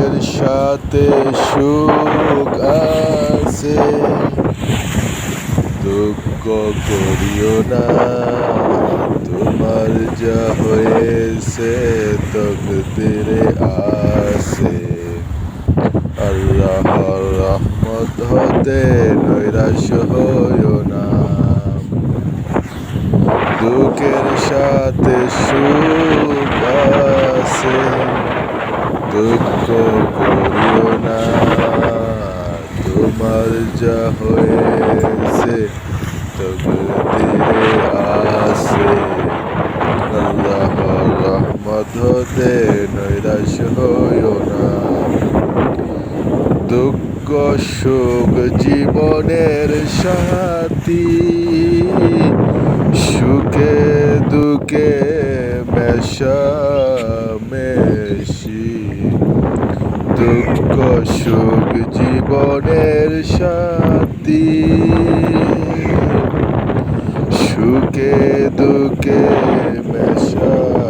দুঃখের সাথে সুখ আছে, দুঃখ করিও না, তোমার যা হয়েছে তকদিরে আছে। আল্লাহর রহমত হতে নৈরাশ হইও না, দুঃখের সাথে সুখ আছে, দুঃখ করিও না, তোমার যা হয়েছে তকদিরে আছে। আল্লাহর রহমত হতে নৈরাশ হইও না, দুঃখ সুখ জীবনের সাথী, সুখে দুঃখে মেশামেশি, দুঃখ সুখ জীবনের সাথী, সুখে দুঃখে মেশামেশি,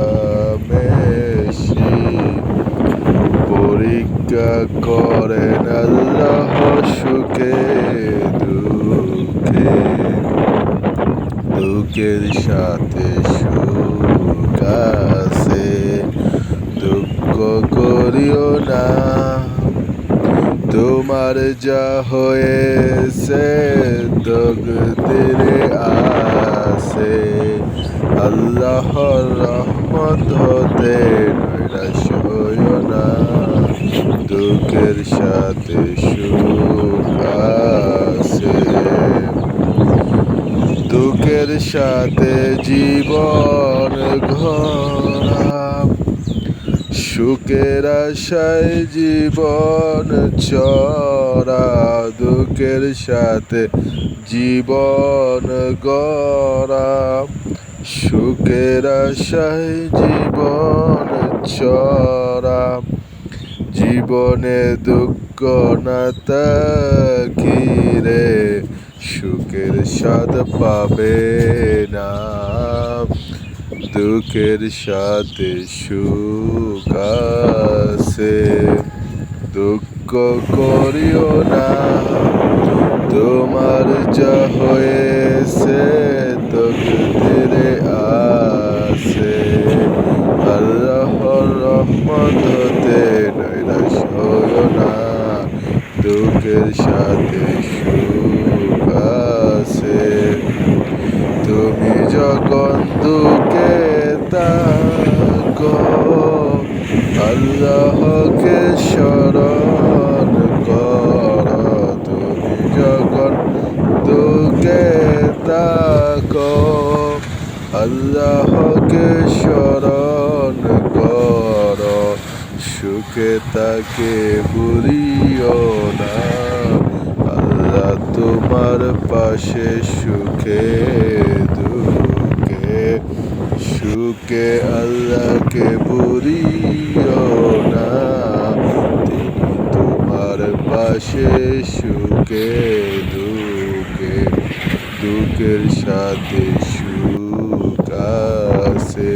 পরীক্ষা করেন আল্লাহ সুখে দুঃখে, দুঃখের সাথে সুখ আছে, দুঃখ করিও না, তোমার যা হয়েছে তকদিরে আছে। আল্লাহর রহমত হতে নৈরাশ হইও না, দুঃখের সাথে সুখ আছে, দুঃখের সাথে জীবন গড়া, সুখের আশায় জীবন চড়া, দুঃখের সাথে জীবন গড়া, সুখের আশায় জীবন চড়া, জীবনে দুঃখ না থাকিলে সুখের স্বাদ পাবে না, দুঃখের সাথে সুখ আছে, দুঃখ করিও না, তোমার যা হয়েছে তকদিরে আছে। আল্লাহর রহমত হতে নৈরাশ হইও না, দুঃখের সাথে সুখ আছে, তুমি যখন দুঃখে থাকো আল্লাহকে স্মরণ করো, তুমি যখন দুঃখে থাকো আল্লাহকে স্মরণ করো, সুখে তাকে ভুলিও না, আল্লাহ তোমার পাশে সুখে দুঃখে, সুখে আল্লাহকে ভুলিও না, তিনি তোমার পাশে সুখে দুঃখে, দুঃখের সাথে সুখ আছে।